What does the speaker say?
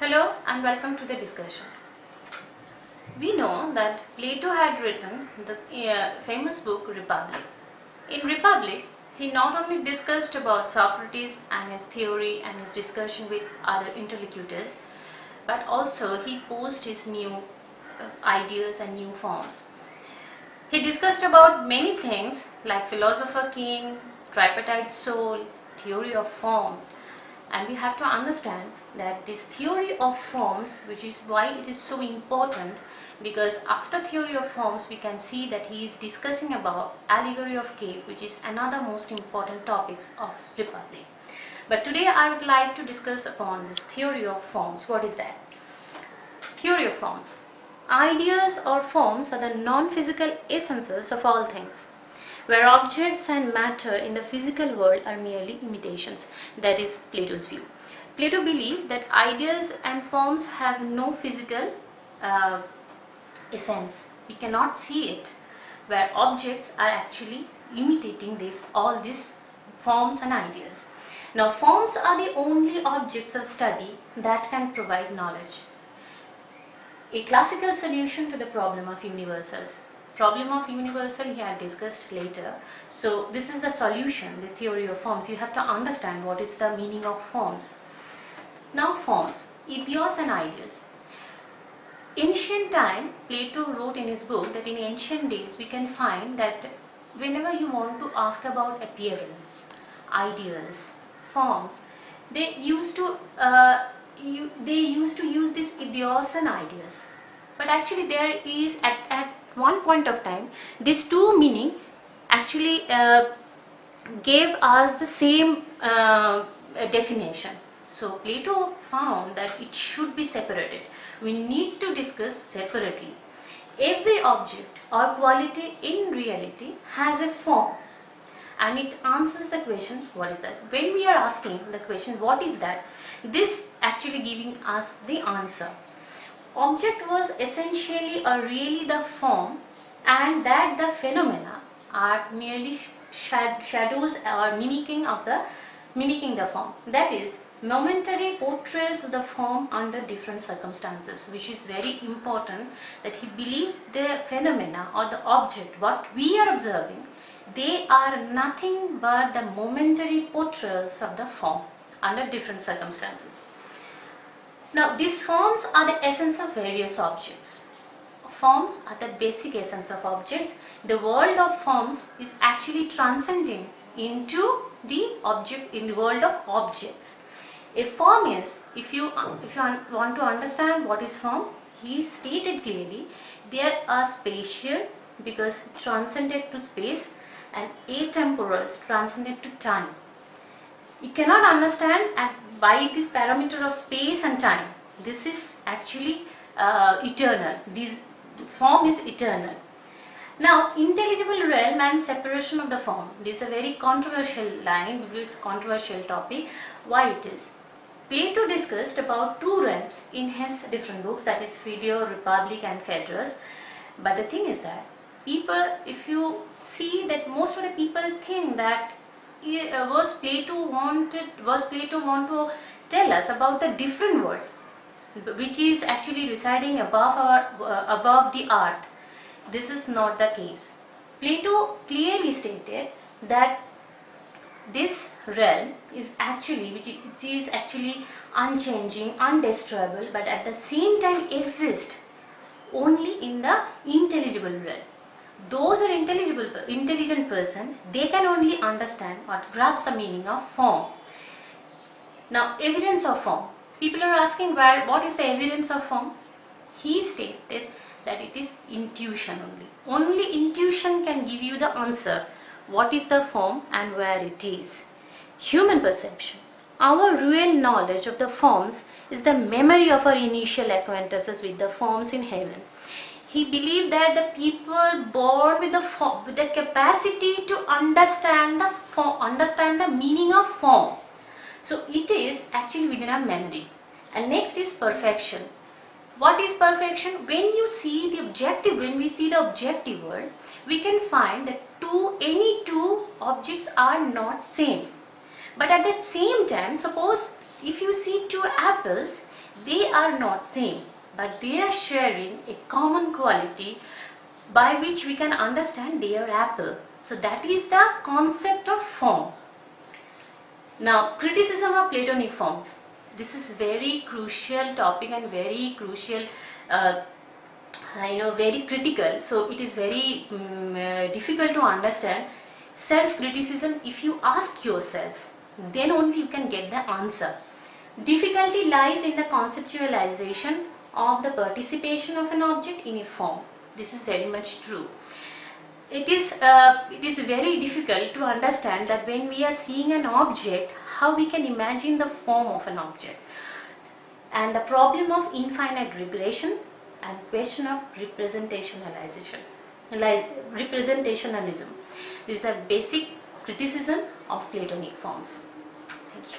Hello and welcome to the discussion. We know that Plato had written the famous book Republic. In Republic, he not only discussed about Socrates and his theory and his discussion with other interlocutors, but also he posed his new ideas and new forms. He discussed about many things like philosopher king, tripartite soul, theory of forms, and we have to understand that this theory of forms, which is why it is so important, because after theory of forms we can see that he is discussing about allegory of cave, which is another most important topics of Republic. But today I would like to discuss upon this theory of forms. What is that? Theory of forms. Ideas or forms are the non-physical essences of all things, where objects and matter in the physical world are merely imitations. That is Plato's view. Plato believed that ideas and forms have no physical essence. We cannot see it, where objects are actually imitating all these forms and ideas. Now, forms are the only objects of study that can provide knowledge. A classical solution to the problem of universals. Problem of universal he had discussed later. So this is the solution, the theory of forms. You have to understand what is the meaning of forms. Now forms, idios and ideas. Ancient time, Plato wrote in his book that in ancient days we can find that whenever you want to ask about appearance, ideas, forms, they used to use this idios and ideas. But actually there is at one point of time these two meaning actually gave us the same definition. So Plato found that it should be separated. We need to discuss separately. Every object or quality in reality has a form, and it answers the question, what is that? When we are asking the question, what is that? This actually giving us the answer. Object was essentially or really the form, and that the phenomena are merely shadows or mimicking the form. That is, momentary portrayals of the form under different circumstances, which is very important, that he believed the phenomena or the object, what we are observing, they are nothing but the momentary portrayals of the form under different circumstances. Now, these forms are the essence of various objects. Forms are the basic essence of objects. The world of forms is actually transcending into the object in the world of objects. A form is, if you want to understand what is form, he stated clearly, they are spatial because transcended to space, and atemporal, transcended to time. You cannot understand by this parameter of space and time. This is actually eternal. This form is eternal. Now, intelligible realm and separation of the form. This is a very controversial line, it's a controversial topic. Why it is? Plato discussed about two realms in his different books, that is Phaedo, Republic and Phaedrus. But the thing is that people, if you see that most of the people think that was Plato want to tell us about the different world, which is actually residing above the earth. This is not the case. Plato clearly stated that this realm is actually, which is actually unchanging, undestroyable, but at the same time exist only in the intelligible realm. Those are intelligent person, they can only understand or grasp the meaning of form. Now, evidence of form. People are asking what is the evidence of form? He stated that it is intuition only. Only intuition can give you the answer. What is the form and where it is? Human perception. Our real knowledge of the forms is the memory of our initial acquaintances with the forms in heaven. He believed that the people born with the capacity to understand the meaning of form. So it is actually within our memory. And next is perfection. What is perfection? When we see the objective world, we can find that any two objects are not same. But at the same time, suppose if you see two apples, They are not same, but they are sharing a common quality by which we can understand they are apple. So that is the concept of form. Now, criticism of Platonic forms. This is very crucial topic and very crucial, very critical. So it is very difficult to understand. Self-criticism, if you ask yourself, then only you can get the answer. Difficulty lies in the conceptualization of the participation of an object in a form. This is very much true. It is very difficult to understand that when we are seeing an object, how we can imagine the form of an object. And the problem of infinite regression and question of representationalism. These are basic criticism of Platonic forms. Thank you.